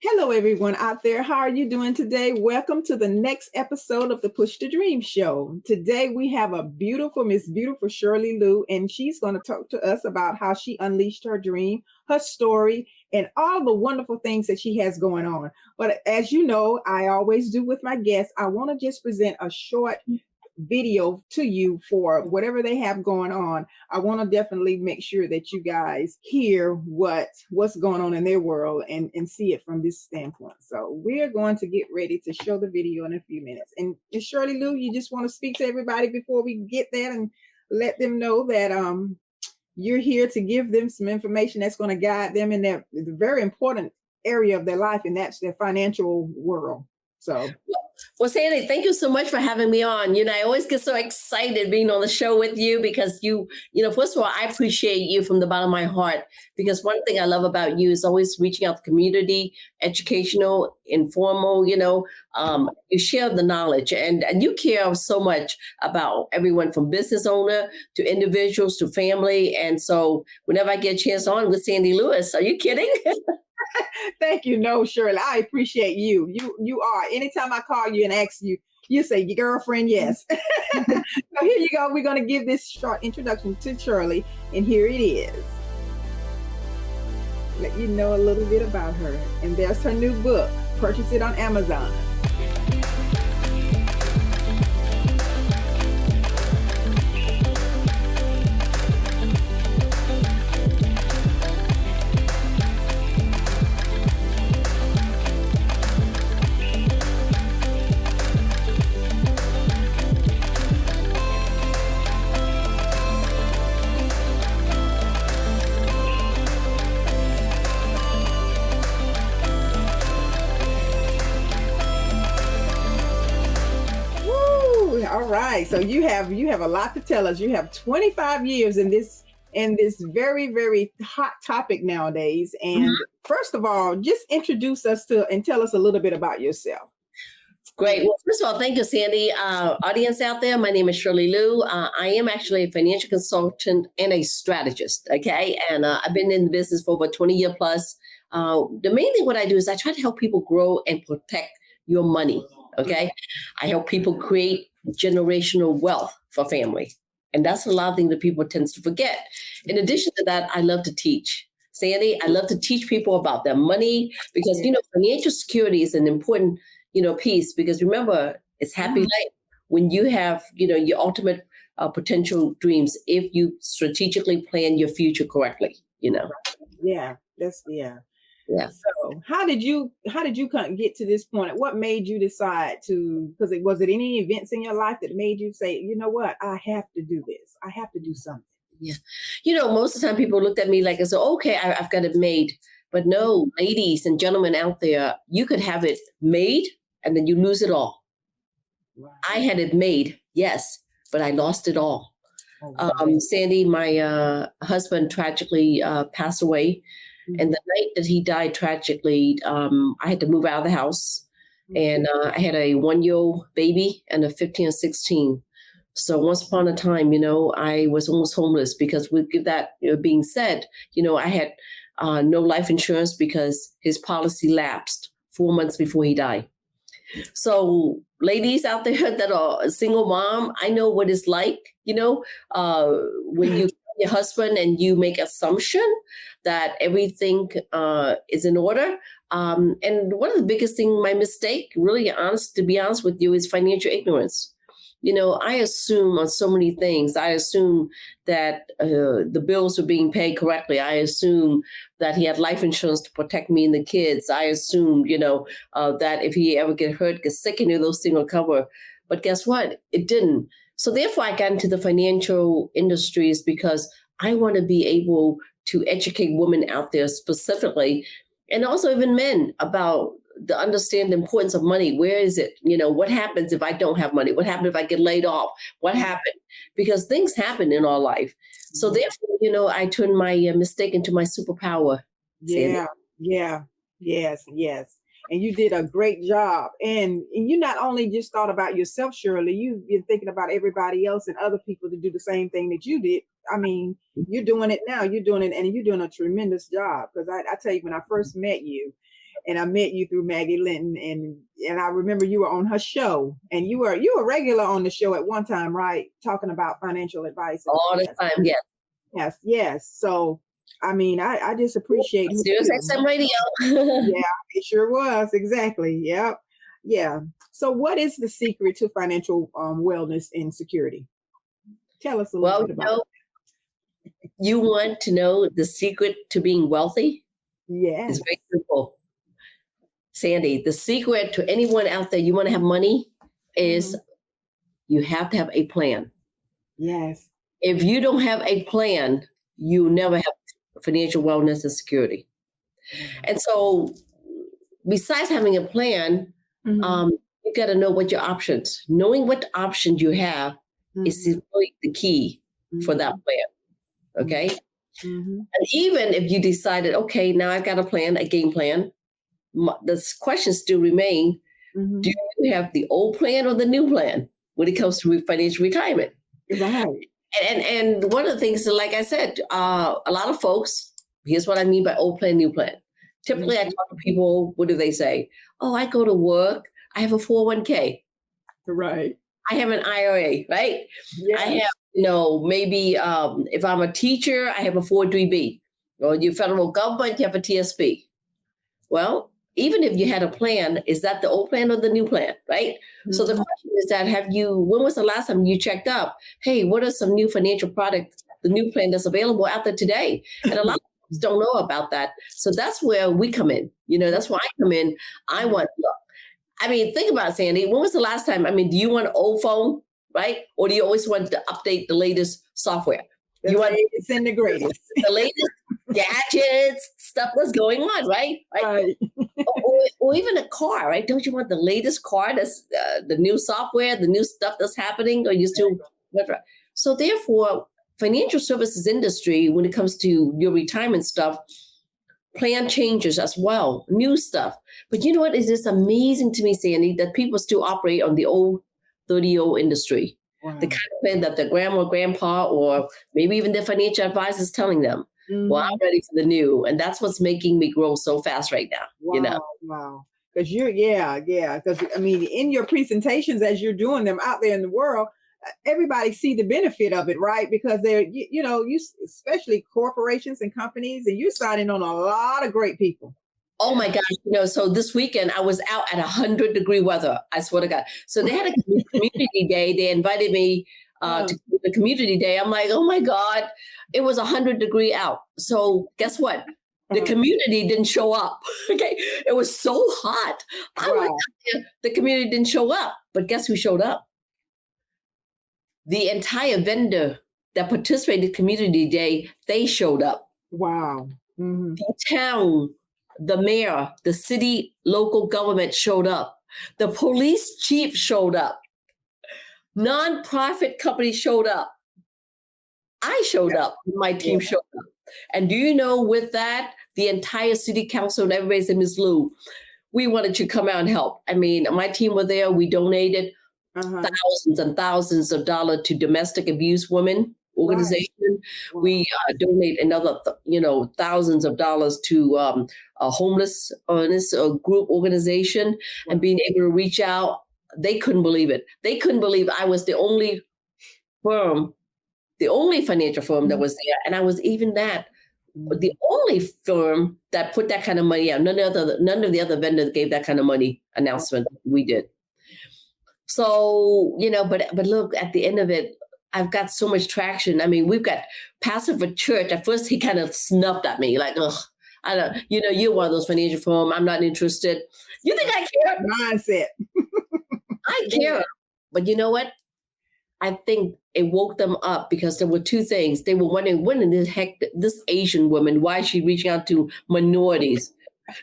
Hello, everyone out there. How are you doing today? Welcome to the next episode of the Push to Dream Show. Today, we have a Miss Beautiful Shirley Luu, and she's going to talk to us about how she unleashed her dream, her story, and all the wonderful things that she has going on. But as you know, I always do with my guests, I want to just present a short video to you for whatever they have going on. I want to definitely make sure that you guys hear what's going on in their world and see it from this standpoint. So we're going to get ready to show the video in a few minutes. And Ms. Shirley Luu, you just want to speak to everybody before we get there and let them know that you're here to give them some information that's going to guide them in their very important area of their life, and that's their financial world. So well, Sandy, thank you so much for having me on. I always get so excited being on the show with you because first of all, I appreciate you from the bottom of my heart, because one thing I love about you is always reaching out to the community, educational, informal, you share the knowledge and you care so much about everyone from business owner to individuals to family. And so whenever I get a chance on with Sandy Lewis, are you kidding? Thank you. No, Shirley, I appreciate you. You are. Anytime I call you and ask you, you say, your girlfriend, yes. So here you go. We're going to give this short introduction to Shirley, and here it is. Let you know a little bit about her. And there's her new book. Purchase it on Amazon. All right. So you have a lot to tell us. You have 25 years in this very, very hot topic nowadays. And first of all, just introduce us to and tell us a little bit about yourself. Great. Well, first of all, thank you, Sandy. Audience out there, my name is Shirley Luu. I am actually a financial consultant and a strategist. Okay. And I've been in the business for over 20 years plus. The main thing what I do is I try to help people grow and protect your money. Okay. I help people create generational wealth for family. And that's a lot of things that people tend to forget. In addition to that, I love to teach. Sandy, I love to teach people about their money because, financial security is an important, piece, because remember, it's happy life when you have, your ultimate potential dreams, if you strategically plan your future correctly, Yeah, Yeah. So how did you kind of get to this point? What made you decide to, was it any events in your life that made you say, you know what, I have to do this. I have to do something. Yeah. Most of the time people looked at me like I said, okay, I've got it made. But no, ladies and gentlemen out there, you could have it made and then you lose it all. Wow. I had it made, yes, but I lost it all. Oh, wow. Sandy, my husband tragically passed away. And the night that he died tragically, I had to move out of the house. And I had a 1-year-old baby and a 15 and 16. So once upon a time, I was almost homeless because with that being said, I had no life insurance because his policy lapsed 4 months before he died. So ladies out there that are a single mom, I know what it's like, when you your husband and you make assumption that everything is in order. And one of the biggest thing, my mistake, really to be honest with you, is financial ignorance. I assume on so many things. I assume that the bills were being paid correctly. I assume that he had life insurance to protect me and the kids. I assume, that if he ever get hurt, get sick, any of those things will cover. But guess what? It didn't. So therefore, I got into the financial industries because I want to be able to educate women out there specifically, and also even men, about the understand the importance of money. Where is it? What happens if I don't have money? What happens if I get laid off? What happened? Because things happen in our life. So therefore, I turned my mistake into my superpower. Yeah. Yes. And you did a great job. And you not only just thought about yourself, Shirley, you've been thinking about everybody else and other people to do the same thing that you did. I mean, you're doing it now. You're doing it, and you're doing a tremendous job. Because I tell you, when I first met you, and I met you through Maggie Linton, and I remember you were on her show, and you were regular on the show at one time, right? Talking about financial advice. All the time, yes. Yes, yes. So, I mean, I just appreciate who Sirius you XM Radio. Yeah, it sure was. Exactly. Yep. Yeah. So what is the secret to financial wellness and security? Tell us a little bit about it. You want to know the secret to being wealthy? Yes. It's very simple. Sandy, the secret to anyone out there, you want to have money, is you have to have a plan. Yes. If you don't have a plan, you never have financial wellness and security. And so besides having a plan, you got to know what your options. Knowing what options you have is really the key for that plan. Okay. And even if you decided, okay, now I've got a plan, a game plan, the questions still remain. Do you have the old plan or the new plan when it comes to financial retirement? Right. And one of the things, like I said, a lot of folks, here's what I mean by old plan, new plan. Typically, I talk to people, what do they say? Oh, I go to work. I have a 401k. Right. I have an IRA, right? Yes. I have, maybe if I'm a teacher, I have a 403B. Or your federal government, you have a TSP. Well, even if you had a plan, is that the old plan or the new plan, right? So the question is that when was the last time you checked up? Hey, what are some new financial products, the new plan that's available out there today? And a lot of folks don't know about that. So that's where we come in. That's where I come in. I want, look, I mean, think about it, Sandy. When was the last time? I mean, do you want an old phone, right? Or do you always want to update the latest software? You want latest and the greatest. The latest gadgets, stuff that's going on, right? Right. Or even a car, right? Don't you want the latest car that's the new software, the new stuff that's happening? Or you still, whatever. So therefore, financial services industry, when it comes to your retirement stuff, plan changes as well, new stuff. But you know what? It's just amazing to me, Sandy, that people still operate on the old 30-year-old industry. Wow. The kind of plan that their grandma or grandpa or maybe even their financial advisor is telling them. Well, I'm ready for the new. And that's what's making me grow so fast right now. Wow. Wow. Because Because I mean, in your presentations, as you're doing them out there in the world, everybody see the benefit of it, right? Because they're, you especially corporations and companies, and you're signing on a lot of great people. Oh my gosh. So this weekend I was out at 100-degree weather. I swear to God. So they had a community day. They invited me to the community day. I'm like, oh my God, it was 100-degree out. So guess what? The community didn't show up. Okay. It was so hot. I went out there, the community didn't show up, but guess who showed up? The entire vendor that participated in the community day, they showed up. Wow. The town, the mayor, the city, local government showed up. The police chief showed up. Nonprofit companies showed up. I showed up. My team showed up. And do you know, with that, the entire city council and everybody said, Ms. Lou, we wanted you to come out and help. I mean, my team were there. We donated thousands and thousands of dollars to domestic abuse women organization. Wow. We donate another, thousands of dollars to a homeless group organization, and being able to reach out. They couldn't believe it. They couldn't believe I was the only firm, the only financial firm that was there. And I was even the only firm that put that kind of money out. None of the other vendors gave that kind of money announcement. We did. So, but look, at the end of it, I've got so much traction. I mean, we've got Pastor for Church. At first, he kind of snuffed at me like, ugh, I don't, you're one of those financial firms. I'm not interested. You think I care? Mindset. I care. But you know what? I think it woke them up because there were two things. They were wondering, when in the heck, this Asian woman, why is she reaching out to minorities?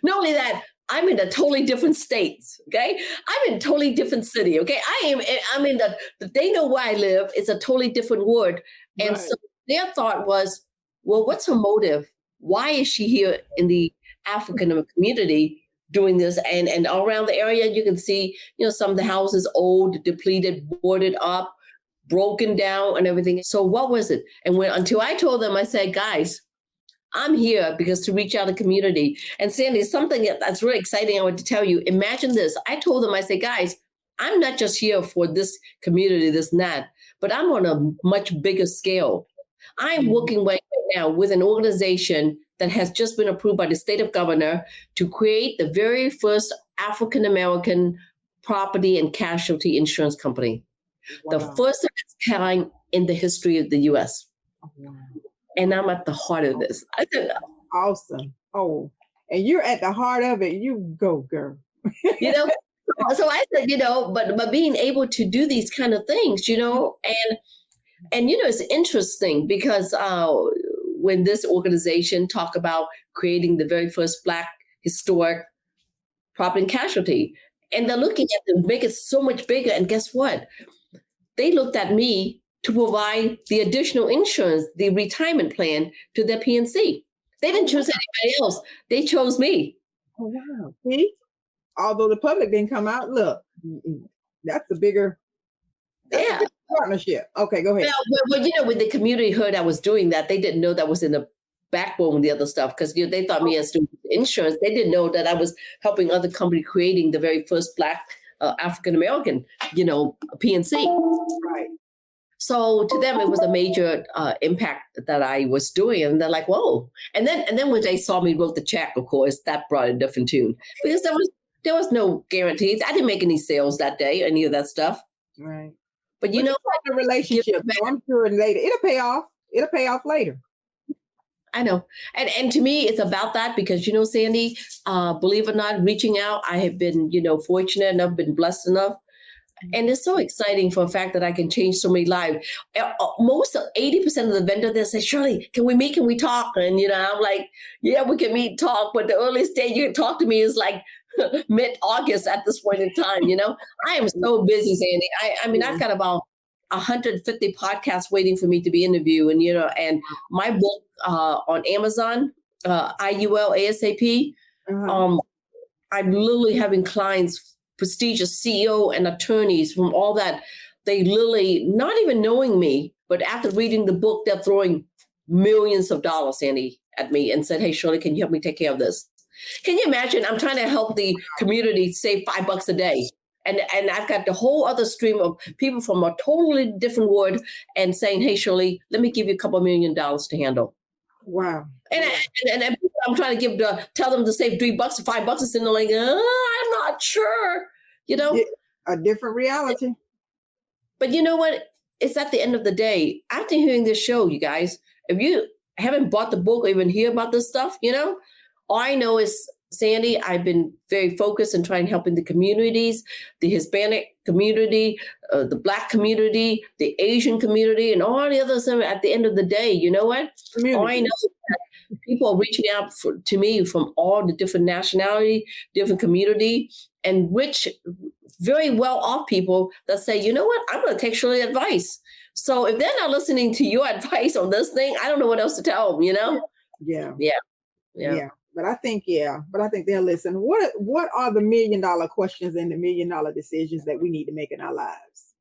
Not only that, I'm in a totally different state, okay? I'm in a totally different city, okay? I'm in they know where I live. It's a totally different word. And so their thought was, well, what's her motive? Why is she here in the African community doing this? And all around the area, you can see, some of the houses old, depleted, boarded up, broken down and everything. So what was it? And until I told them, I said, guys, I'm here because to reach out to the community. And Sandy, something that's really exciting I want to tell you. Imagine this. I told them, I say, guys, I'm not just here for this community, this and that, but I'm on a much bigger scale. I'm working right now with an organization that has just been approved by the state of governor to create the very first African-American property and casualty insurance company. Wow. The first of its kind in the history of the U.S. Wow. And I'm at the heart of this. I said, awesome. Oh, and you're at the heart of it. You go, girl. So I said, but being able to do these kind of things, and it's interesting because when this organization talk about creating the very first Black historic property and casualty, and they're looking at to make it so much bigger. And guess what? They looked at me to provide the additional insurance, the retirement plan to their PNC. They didn't choose anybody else. They chose me. Oh, wow. See? Although the public didn't come out, look, that's a bigger partnership. Okay, go ahead. Well, when the community heard I was doing that, they didn't know that was in the backbone of the other stuff because they thought me as doing insurance. They didn't know that I was helping other company creating the very first Black African-American, PNC. Right. So to them, it was a major impact that I was doing. And they're like, whoa. And then when they saw me wrote the check, of course, that brought a different tune because there was no guarantees. I didn't make any sales that day, any of that stuff. Right. But the relationship, I'm sure later, it'll pay off. It'll pay off later. I know. And to me, it's about that because, Sandy, believe it or not, reaching out, I have been, fortunate enough, been blessed enough. And it's so exciting for the fact that I can change so many lives. Most 80% of the vendor, they say, Shirley, can we meet? Can we talk? And, I'm like, yeah, we can meet, talk. But the earliest day you can talk to me is like mid-August at this point in time, I am so busy, Sandy. I mean, I've got about 150 podcasts waiting for me to be interviewed. And my book on Amazon, IUL ASAP, I'm literally having clients, prestigious CEO and attorneys from all that. They literally, not even knowing me, but after reading the book, they're throwing millions of dollars, Sandy, at me and said, hey, Shirley, can you help me take care of this? Can you imagine? I'm trying to help the community save $5 a day. And I've got the whole other stream of people from a totally different world and saying, hey, Shirley, let me give you a couple $1 million to handle. Wow. And I'm trying to tell them to save $3 or $5, and they're like, I'm not sure, A different reality. But you know what? It's at the end of the day, after hearing this show, you guys, if you haven't bought the book or even hear about this stuff, all I know is, Sandy, I've been very focused in trying to help in the communities, the Hispanic community, the Black community, the Asian community, and all the others. At the end of the day, you know what? All I know is that people are reaching out to me from all the different nationality, different community, and rich, very well-off people that say, you know what? I'm going to take Shirley advice. So if they're not listening to your advice on this thing, I don't know what else to tell them, Yeah. But I think they'll listen. What are the $1 million questions and the $1 million decisions that we need to make in our lives?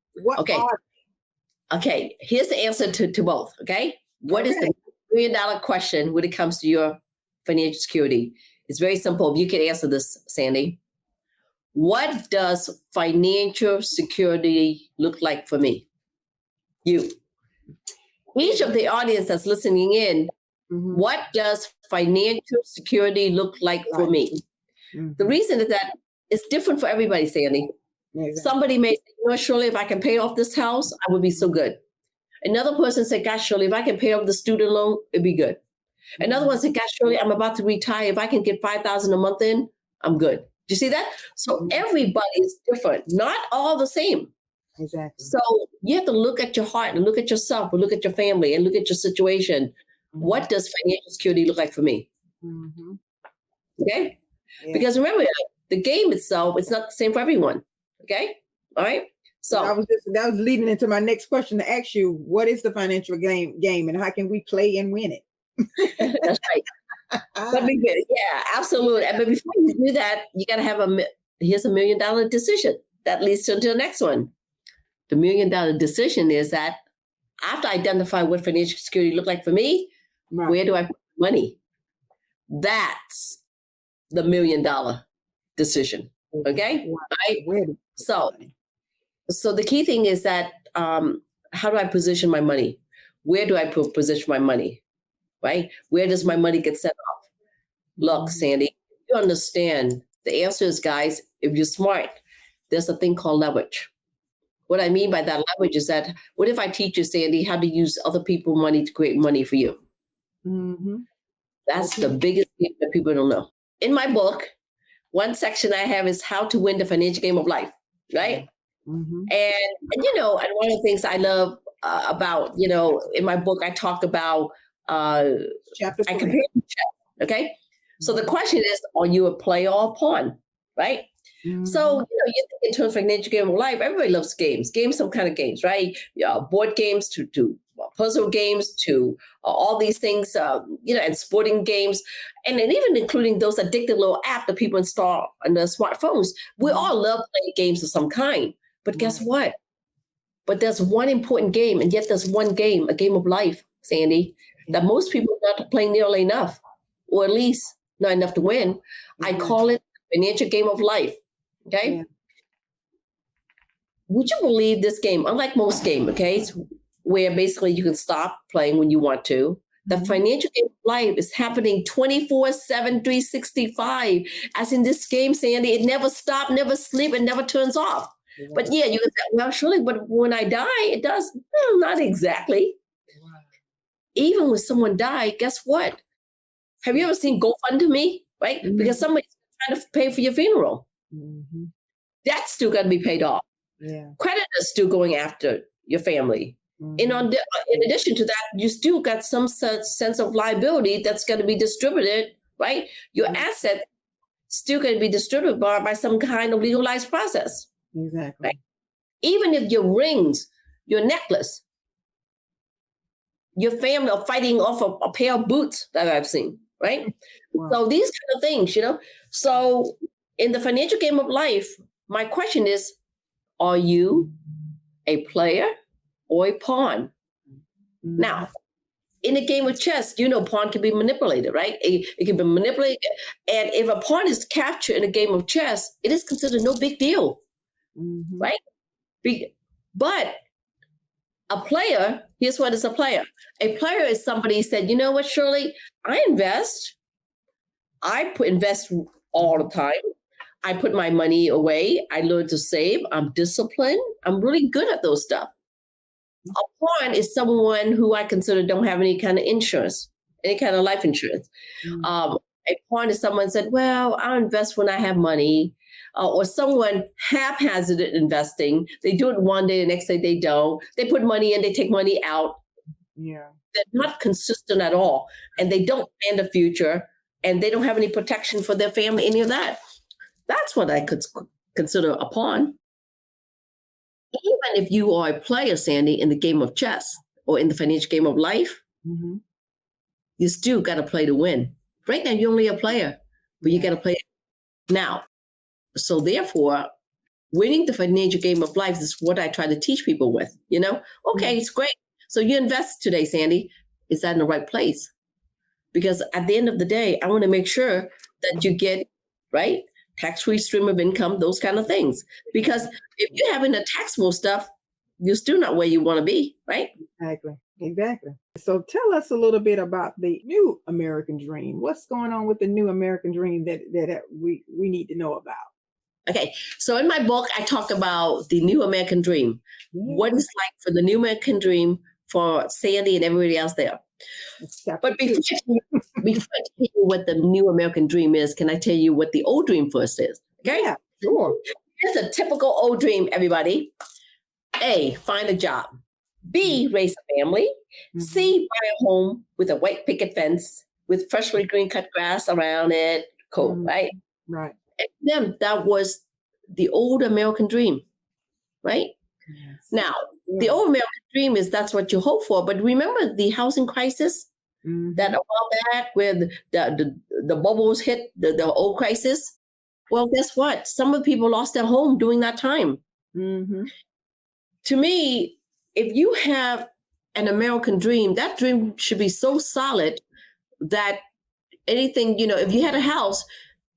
Okay. Here's the answer to both. Okay. What is the $1 million question when it comes to your financial security? It's very simple. You can answer this, Sandy. What does financial security look like for me? You. Each of the audience that's listening in, what does financial security look like for me? The reason is that it's different for everybody, Sandy. Exactly. Somebody may say, Shirley, if I can pay off this house, I would be so good. Another person said, gosh, Shirley, if I can pay off the student loan, it'd be good. Another one said, gosh, Shirley, I'm about to retire. If I can get $5,000 a month in, I'm good. Do you see that? So everybody is different, not all the same. Exactly. So you have to look at your heart and look at yourself and look at your family and look at your situation. What does financial security look like for me? Okay? Yeah. Because remember, the game itself, it's not the same for everyone. Okay? All right? So that was leading into my next question to ask you, what is the financial game and how can we play and win it? That's right. Yeah, absolutely. But before you do that, you got to have here's $1 million decision. That leads to the next one. The $1 million decision is that after I identify what financial security look like for me, where do I put money? That's the $1 million decision. Okay. Right. So the key thing is that, how do I position my money? Where do I position my money? Right? Where does my money get set off? Look, Sandy, you understand the answer is, guys, if you're smart, there's a thing called leverage. What I mean by that leverage is that, what if I teach you, Sandy, how to use other people's money to create money for you? That's the biggest thing that people don't know. In my book, one section I have is how to win the financial game of life, right? And you know, and one of the things I love about, you know, in my book, I talk about, I compare chess, okay? So the question is, are you a player or a pawn, right? So, you know, you think in terms of financial game of life, everybody loves games, some kind of games, right? Board games to puzzle games to all these things, you know, and sporting games, and then even including those addictive little apps that people install on their smartphones. We all love playing games of some kind, but guess what? But there's one important game, and yet there's one game, a game of life, Sandy, that most people are not playing nearly enough, or at least not enough to win. I call it financial game of life. Okay. Would you believe this game, unlike most games, okay, where basically you can stop playing when you want to, the financial game of life is happening 24/7, 365. As in this game, Sandy, it never stops, never sleeps, and never turns off. But yeah, you can say, well, surely, but when I die, it does. Not exactly. Even when someone died, guess what? Have you ever seen GoFundMe, right? Because somebody's trying to pay for your funeral. That's still got to be paid off. Creditors still going after your family. And in addition to that, you still got some such sense of liability that's going to be distributed, right? Your asset still going to be distributed by some kind of legalized process. Exactly. Right? Even if your rings, your necklace, your family are fighting off a pair of boots that I've seen, right? So these kind of things, you know. So in the financial game of life, my question is, are you a player or a pawn? Now, in a game of chess, you know, pawn can be manipulated, right? It can be manipulated. And if a pawn is captured in a game of chess, it is considered no big deal, right? But a player, here's what is a player. A player is somebody who said, you know what, Shirley, I invest. Invest all the time. I put my money away. I learn to save. I'm disciplined. I'm really good at those stuff. A pawn is someone who I consider don't have any kind of insurance, any kind of life insurance. A pawn is someone said, well, I'll invest when I have money. Or someone haphazarded investing. They do it one day, the next day they don't. They put money in, they take money out. They're not consistent at all. And they don't plan the future. And they don't have any protection for their family, any of that. That's what I could consider a pawn. Even if you are a player, Sandy, in the game of chess or in the financial game of life, you still got to play to win. Right now, you're only a player, but you got to play now. So therefore, winning the financial game of life is what I try to teach people with, you know? Okay, it's great. So you invest today, Sandy. Is that in the right place? Because at the end of the day, I want to make sure that you get, right, tax-free stream of income, those kind of things. Because if you're having the taxable stuff, you're still not where you want to be, right? Exactly. So tell us a little bit about the new American dream. What's going on with the new American dream that we need to know about? Okay, so in my book, I talk about the new American dream. What it's like for the new American dream for Sandy and everybody else there. But before I tell you what the new American dream is, can I tell you what the old dream first is? Okay? Yeah, sure. Here's a typical old dream, everybody. A, find a job. B, raise a family. C, buy a home with a white picket fence with freshly green cut grass around it. Cool, right? Right. And then that was the old American dream, right? Now, the old American dream is that's what you hope for. But remember the housing crisis that a while back where the bubbles hit the old crisis? Well, guess what? Some of the people lost their home during that time. To me, if you have an American dream, that dream should be so solid that anything, if you had a house,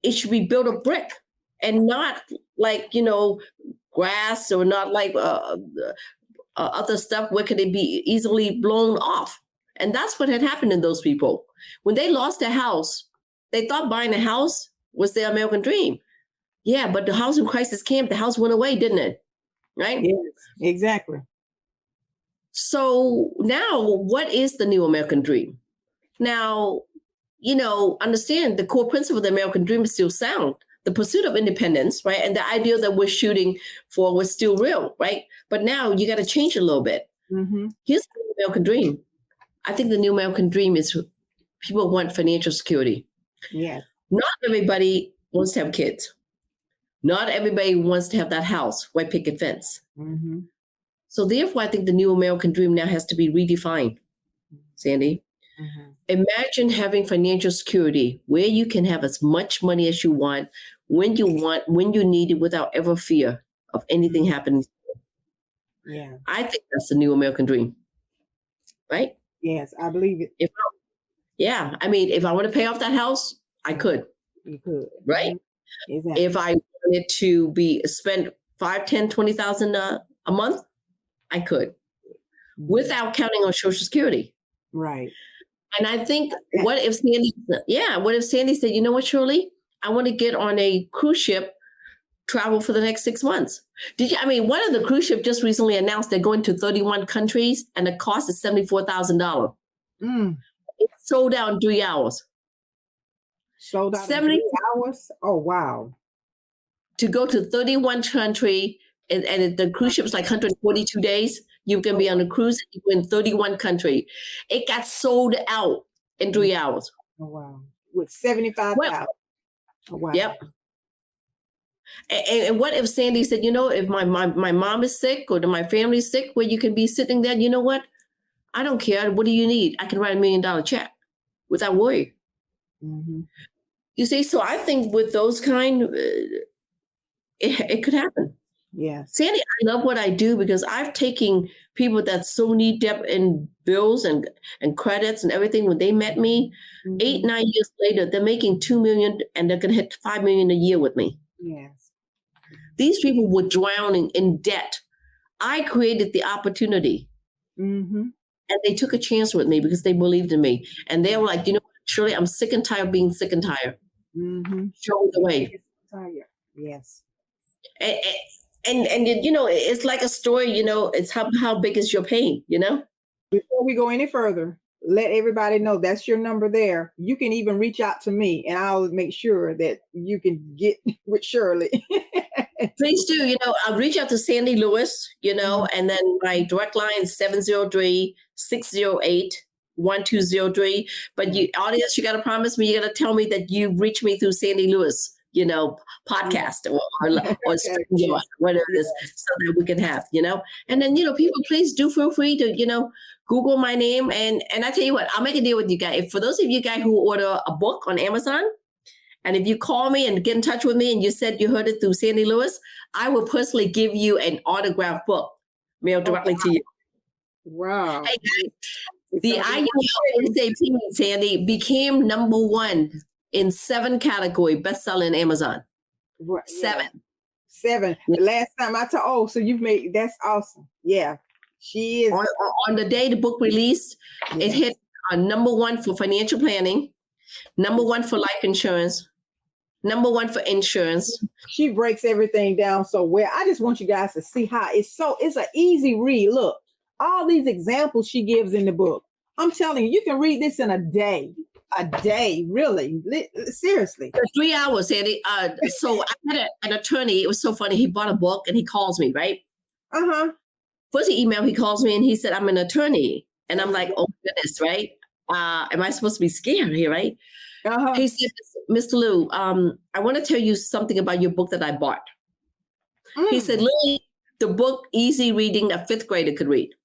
it should be built of brick and not like, grass, or not like other stuff where could it be easily blown off. And that's what had happened to those people. When they lost their house, they thought buying a house was their American dream. Yeah, but the housing crisis came, the house went away, didn't it? Right? Yes, exactly. So now, what is the new American dream? Now, understand the core principle of the American dream is still sound. The pursuit of independence, right? And the ideal that we're shooting for was still real, right? But now you got to change it a little bit. Mm-hmm. Here's the new American dream. I think the new American dream is people want financial security. Yeah. Not everybody wants to have kids. Not everybody wants to have that house, white picket fence. Mm-hmm. So therefore, I think the new American dream now has to be redefined, Sandy. Mm-hmm. Imagine having financial security where you can have as much money as you want, when you need it, without ever fear of anything happening. Yeah. I think that's the new American dream, right? Yes, I believe it. If I want to pay off that house, I could. You could. Right? Mm-hmm. Exactly. If I wanted to be spent $5,000, $10,000, $20,000 a month, I could, without counting on Social Security. Right. And I think, what if Sandy said, you know what, Shirley, I want to get on a cruise ship, travel for the next 6 months. One of the cruise ship just recently announced they're going to 31 countries and the cost is $74,000. It sold out in 3 hours. Sold out in 3 hours? Oh, wow. To go to 31 country, and the cruise ship's like 142 days. You can be on a cruise in 31 country. It got sold out in 3 hours. Oh, wow. With 75,000. Oh, wow. Yep. And what if Sandy said, if my mom is sick or my family's sick, where you can be sitting there, you know what? I don't care. What do you need? I can write $1 million check without worry. Mm-hmm. You see, so I think with those kind, it could happen. Yes. Sandy, I love what I do because I've taken people that so need debt and bills and credits and everything. When they met me, 8-9 years later, they're making $2 million and they're going to hit $5 million a year with me. Yes. These people were drowning in debt. I created the opportunity. Mm-hmm. And they took a chance with me because they believed in me. And they were like, Shirley, I'm sick and tired of being sick and tired. Mm-hmm. Show me the way. Yes. And it's like a story, it's how big is your pain, Before we go any further, let everybody know that's your number there. You can even reach out to me and I'll make sure that you can get with Shirley. Please do. I'll reach out to Sandy Lewis, and then my direct line is 703-608-1203. But audience, you got to promise me, you got to tell me that you reached me through Sandy Lewis, podcast or whatever it is, so that we can have, and then, people, please do feel free to, Google my name. And I tell you what, I'll make a deal with you guys. For those of you guys who order a book on Amazon, and if you call me and get in touch with me and you said you heard it through Sandy Lewis, I will personally give you an autographed book mailed directly to you. Wow. Hey guys, the IUL SAP, Sandy, became #1 in 7 category bestseller in Amazon. Right. 7. 7. The last time I told, so you've made, that's awesome. Yeah. She is. On the day the book released, it hit #1 for financial planning, #1 for life insurance, #1 for insurance. She breaks everything down so well. I just want you guys to see how it's an easy read. Look, all these examples she gives in the book. I'm telling you, you can read this in a day. Really, seriously. 3 hours, Sandy. So I had an attorney. It was so funny. He bought a book and he calls me, right? First email, he calls me and he said, I'm an attorney. And I'm like, oh goodness, right? Am I supposed to be scared here, right? He said, Mr. Lou, I want to tell you something about your book that I bought. He said, Lily, the book, easy reading, a 5th grader could read.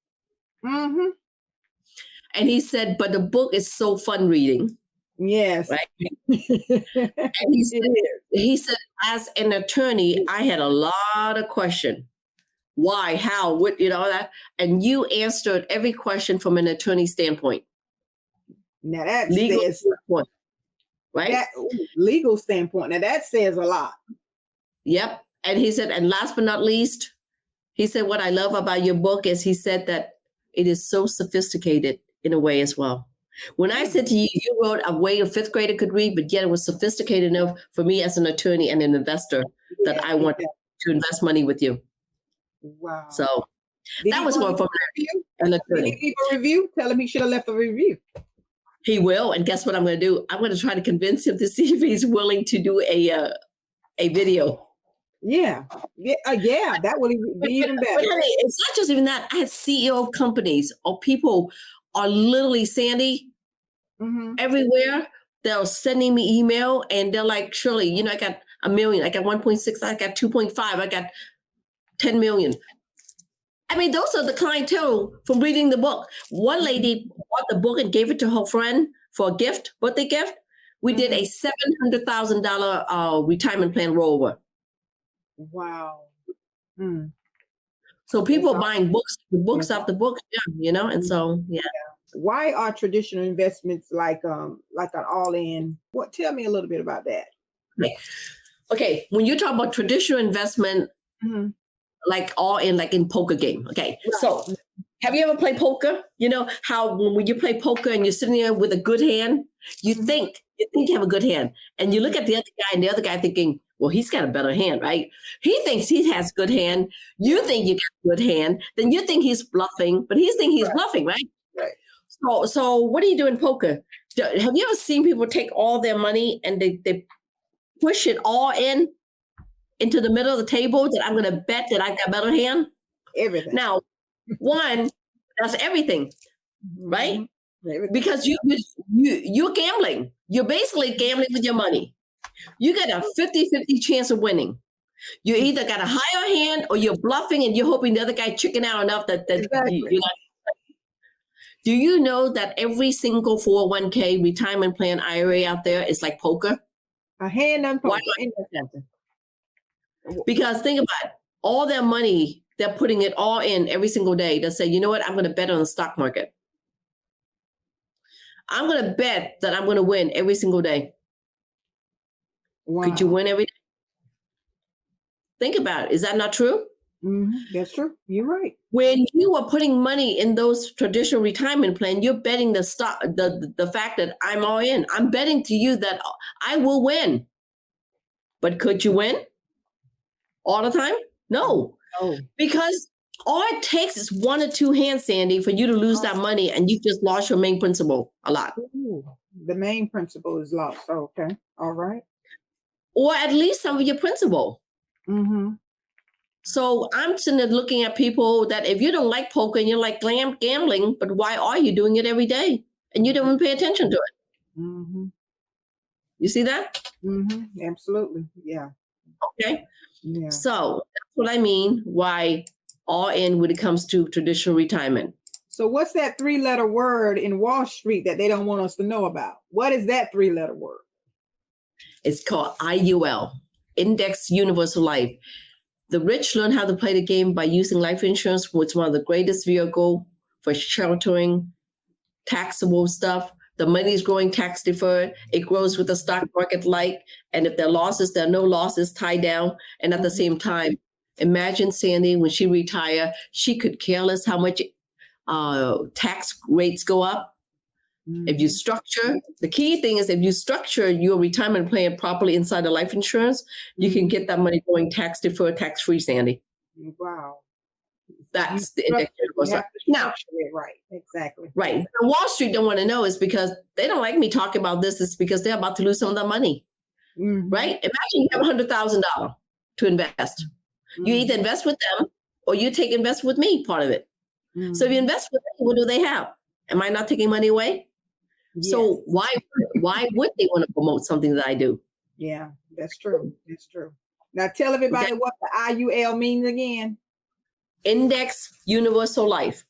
And he said, but the book is so fun reading. Yes. Right? And he said, as an attorney, I had a lot of questions. Why, how, what, that. And you answered every question from an attorney standpoint. Now that's legal says, standpoint. right? That legal standpoint. Now that says a lot. Yep. And he said, and last but not least, he said, what I love about your book is he said that it is so sophisticated in a way as well. When I said to you, you wrote a way a fifth grader could read, but yet it was sophisticated enough for me as an attorney and an investor that I want to invest money with you. Wow. So that was more from an attorney. Did he leave a review? Tell him he should have left a review. He will. And guess what I'm going to do? I'm going to try to convince him to see if he's willing to do a video. Yeah. That would be even better. But honey, it's not just even that. I had CEO of companies or people are literally, Sandy, everywhere. They're sending me email and they're like, Shirley, I got 1 million. I got 1.6. I got 2.5. I got 10 million. I mean, those are the clientele from reading the book. One lady bought the book and gave it to her friend for a gift, birthday gift. We did a $700,000 retirement plan rollover. Wow. So people are buying books off the books, and so, yeah. Why are traditional investments like an all-in? Tell me a little bit about that. Okay. When you talk about traditional investment, like all in, like in poker game. Okay. Right. So have you ever played poker? You know how when you play poker and you're sitting there with a good hand, you think you have a good hand, and you look at the other guy and the other guy thinking, well, he's got a better hand, right? He thinks he has good hand. You think you got a good hand. Then you think he's bluffing, but he thinks he's bluffing, right? Right. So what do you do in poker? Have you ever seen people take all their money and they push it all into the middle of the table that I'm going to bet that I got a better hand? Everything. Now, one, that's everything, right? Everything. Because you're gambling. You're basically gambling with your money. You get a 50-50 chance of winning. You either got a higher hand or you're bluffing and you're hoping the other guy chicken out enough that exactly. you're not. Do you know that every single 401k retirement plan IRA out there is like poker? A hand on poker. Because think about it. All their money, they're putting it all in every single day. They say, you know what? I'm going to bet on the stock market. I'm going to bet that I'm going to win every single day. Wow. Could you win every day? Think about it. Is that not true? That's true. You're right. When you are putting money in those traditional retirement plans, you're betting the stock, the fact that I'm all in. I'm betting to you that I will win. But could you win all the time? No. Because all it takes is 1 or 2 hands, Sandy, for you to lose that money, and you just lost your main principal a lot. Ooh, the main principal is lost. Okay. All right. Or at least some of your principal. So I'm sitting there looking at people that if you don't like poker and you like gambling, but why are you doing it every day? And you don't even pay attention to it. You see that? Absolutely. Yeah. Okay. Yeah. So that's what I mean. Why all in when it comes to traditional retirement. So what's that 3-letter word in Wall Street that they don't want us to know about? What is that 3-letter word? It's called IUL, Index Universal Life. The rich learn how to play the game by using life insurance, which is one of the greatest vehicles for sheltering taxable stuff. The money is growing tax deferred. It grows with the stock market like, and if there are losses, there are no losses tied down. And at the same time, imagine Sandy, when she retire, she could care less how much tax rates go up. If you structure, the key thing is if you structure your retirement plan properly inside the life insurance, you can get that money going tax deferred, tax free, Sandy. Wow. That's the index. Now, right, exactly. Right. And Wall Street don't want to know is because they don't like me talking about this. It's because they're about to lose some of their money. Right? Imagine you have $100,000 to invest. You either invest with them or you invest with me, part of it. So if you invest with me, what do they have? Am I not taking money away? Yes. So why would they want to promote something that I do? Yeah, that's true. That's true. Now tell everybody what the IUL means again. Index Universal Life.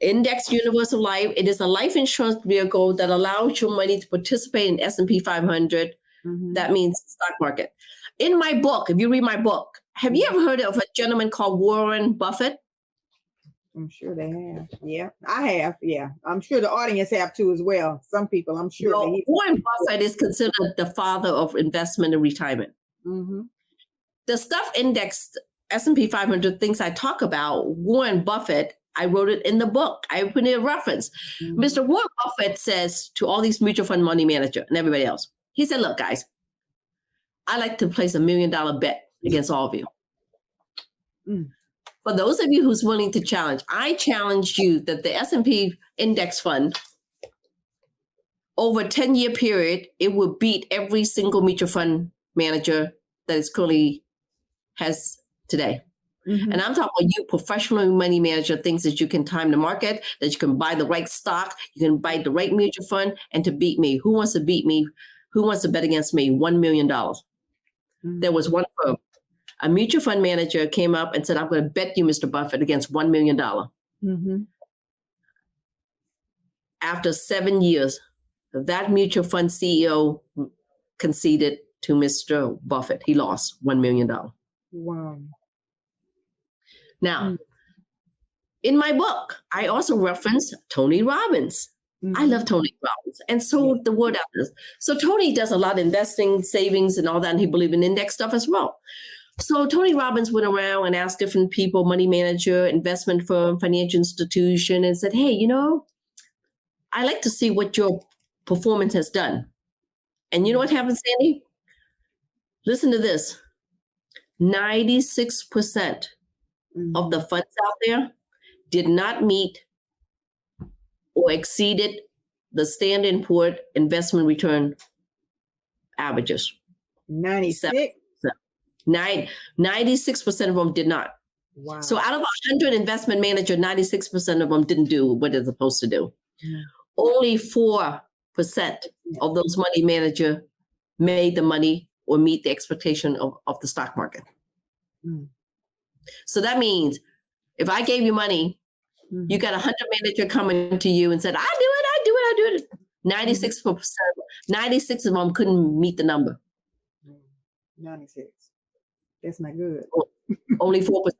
Index Universal Life. It is a life insurance vehicle that allows your money to participate in S&P 500. That means stock market. In my book, if you read my book, have you ever heard of a gentleman called Warren Buffett? I'm sure they have. Yeah, I have. Yeah, I'm sure the audience have too as well. Some people, I'm sure. Well, Warren Buffett is considered the father of investment and retirement. Mm-hmm. The stuff indexed S&P 500 things I talk about, Warren Buffett, I wrote it in the book. I put in a reference. Mm-hmm. Mr. Warren Buffett says to all these mutual fund money manager and everybody else, he said, look, guys, I like to place $1 million bet against all of you. Mm. For those of you who's willing to challenge, I challenge you that the S&P index fund over a 10-year period, it will beat every single mutual fund manager that is currently has today. Mm-hmm. And I'm talking about you professional money manager, things that you can time the market, that you can buy the right stock, you can buy the right mutual fund, and to beat me. Who wants to beat me? Who wants to bet against me? $1 million. Mm-hmm. There was one firm. A mutual fund manager came up and said, I'm going to bet you, Mr. Buffett, against $1 million. Mm-hmm. After 7 years, that mutual fund CEO conceded to Mr. Buffett. He lost $1 million. Wow. Now, in my book, I also reference Tony Robbins. Mm-hmm. I love Tony Robbins. And so the word out there. So Tony does a lot of investing, savings, and all that, and he believes in index stuff as well. So Tony Robbins went around and asked different people, money manager, investment firm, financial institution, and said, hey, I like to see what your performance has done. And you know what happened, Sandy? Listen to this. 96% of the funds out there did not meet or exceeded the Standard & Poor's investment return averages. 96? 96% of them did not. Wow. So out of 100 investment managers, 96% of them didn't do what they're supposed to do. Yeah. Only 4% of those money managers made the money or meet the expectation of the stock market. Mm. So that means if I gave you money, you got 100 manager coming to you and said, I do it. 96 of them couldn't meet the number. 96. That's not good. Only 4%.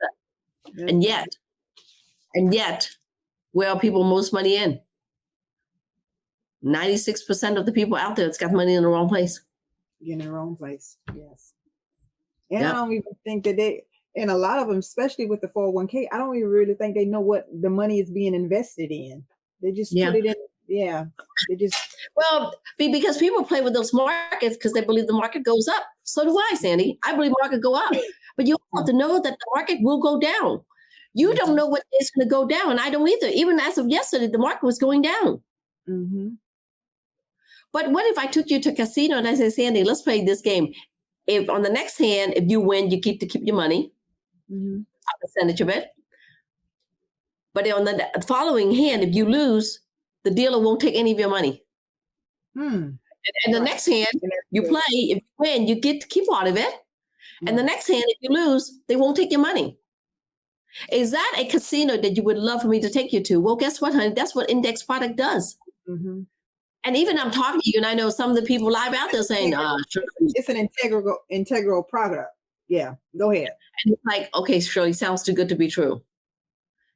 And yet, where are people most money in? 96% of the people out there that's got money in the wrong place. In the wrong place, yes. And I don't even think that and a lot of them, especially with the 401k, I don't even really think they know what the money is being invested in. They just put it in. Yeah. They just. Well, because people play with those markets because they believe the market goes up. So do I, Sandy. I believe market go up. But you have to know that the market will go down. You don't know what it's going to go down. And I don't either. Even as of yesterday, the market was going down. Mm-hmm. But what if I took you to a casino and I said, Sandy, let's play this game. If on the next hand, if you win, you keep your money, a percentage of it. But on the following hand, if you lose, the dealer won't take any of your money. And the next hand, you play. If you win, you get to keep part of it. And the next hand, if you lose, they won't take your money. Is that a casino that you would love for me to take you to? Well, guess what, honey? That's what index product does. Mm-hmm. And even I'm talking to you, and I know some of the people live out there saying, it's an integral product. Yeah, go ahead. And it's like, okay, Shirley, sounds too good to be true.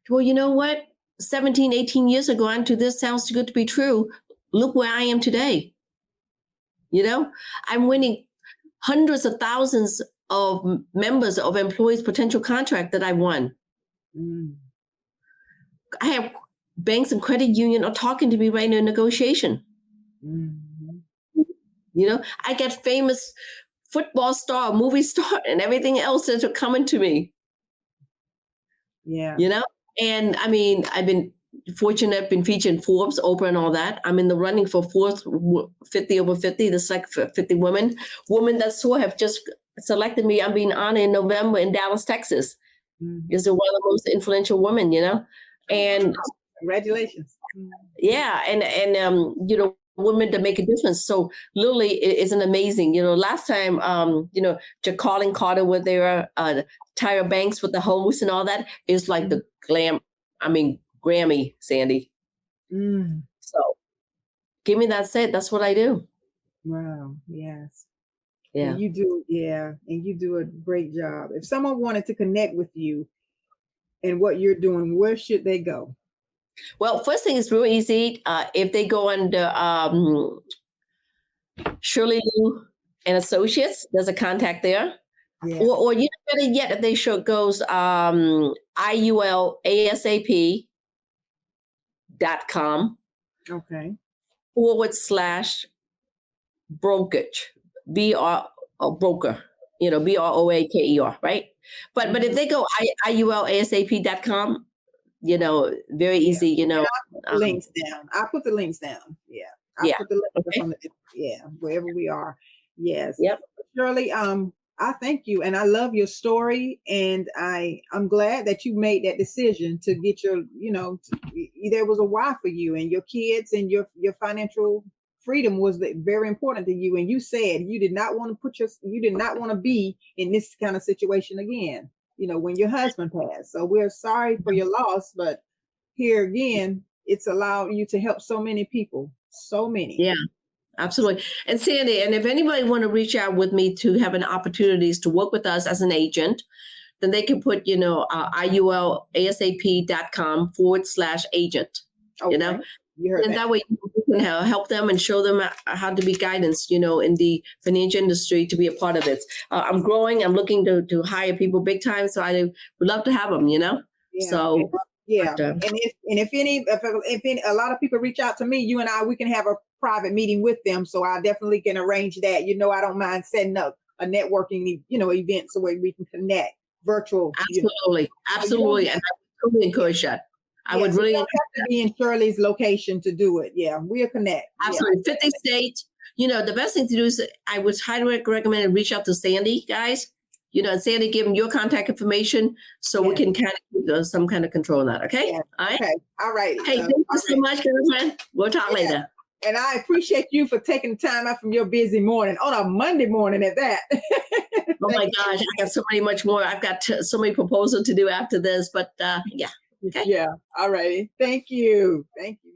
Well, you know what? 17, 18 years ago, onto this sounds too good to be true. Look where I am today. I'm winning hundreds of thousands of members of employees' potential contract that I won. I have banks and credit union are talking to me right now in negotiation. I get famous football star, movie star, and everything else that are coming to me. Yeah. And I mean, I've been fortunate, been featured in Forbes, Oprah, and all that. I'm in the running for fourth 50 over 50. There's like 50 women that have just selected me. I'm being honored in November in Dallas, Texas. Is one of the most influential women, and congratulations. Yeah, and women that make a difference. So Lily is an amazing. Last time, Jacqueline Carter with their Tyra Banks with the host and all that is like the Grammy, Sandy. So give me that set. That's what I do. Wow. Yes. Yeah. And you do. Yeah. And you do a great job. If someone wanted to connect with you and what you're doing, where should they go? Well, first thing is real easy. If they go under Shirley Luu and Associates, there's a contact there. Yeah. Or you know, better yet, if they should goes IULASAP.com Okay. /brokerage, broker, BROAKER, right? But if they go IULASAP.com, very easy, Links down. I'll put the links down. Yeah. I'll yeah. put the links Okay. on the, wherever we are. Yes. Yep. Shirley, I thank you, and I love your story, and I'm glad that you made that decision to get your, there was a why for you and your kids, and your financial freedom was very important to you, and you said you did not want to be in this kind of situation again, when your husband passed. So we're sorry for your loss, but here again, it's allowed you to help so many people, so many. Yeah. Absolutely. And Sandy, and if anybody want to reach out with me to have an opportunities to work with us as an agent, then they can put, IULASAP.com /agent, Okay. You heard and that. that way you can help them and show them how to be guidance, in the financial industry to be a part of it. I'm growing. I'm looking to hire people big time. So I would love to have them, Yeah. So. Yeah. And if any, a lot of people reach out to me, you and I, we can have a private meeting with them. So I definitely can arrange that. I don't mind setting up a networking, event so where we can connect virtual. Absolutely. Absolutely. And I totally encourage that. I would really have to be in Shirley's location to do it. Yeah. We'll connect. Absolutely. 50 states. The best thing to do is I would highly recommend and reach out to Sandy, guys. And Sandy, give them your contact information so we can kind of keep some kind of control on that. Okay. Yeah. All right. Okay. All right. Hey, thank you so much, girlfriend. We'll talk later. And I appreciate you for taking the time out from your busy morning on a Monday morning at that. Oh my gosh, I got so many much more. I've got so many proposals to do after this, but yeah. Okay. Yeah. All righty. Thank you. Thank you.